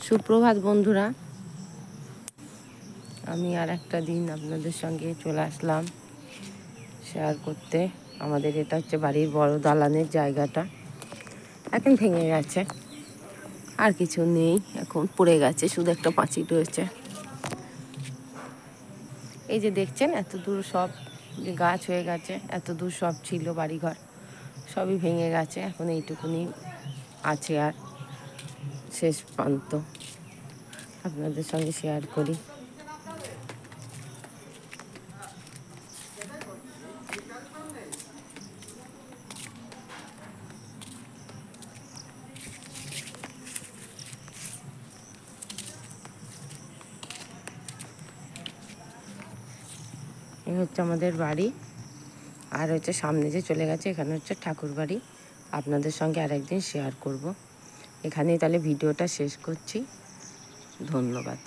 সুপ্রভাত বন্ধুরা, আমি আর একটা দিন আপনাদের সঙ্গে চলে আসলাম শেয়ার করতে। আমাদের এটা হচ্ছে বাড়ির বড় দালানের জায়গাটা। এখন ভেঙে গেছে, আর কিছু নেই, এখন পড়ে গেছে, শুধু একটা পাঁচিল রয়েছে। এই যে দেখছেন এত দূর সব যে গাছ হয়ে গেছে, এত দূর সব ছিল বাড়িঘর, সবই ভেঙে গেছে। এখন এইটুকুনি আছে, আর শেষ প্রান্ত আপনাদের সঙ্গে শেয়ার করি। এই হচ্ছে আমাদের বাড়ি, আর হচ্ছে সামনে যে চলে গেছে এখানে হচ্ছে ঠাকুর বাড়ি। আপনাদের সঙ্গে আরেকদিন শেয়ার করব। এখানেই তাহলে ভিডিওটা শেষ করছি। ধন্যবাদ।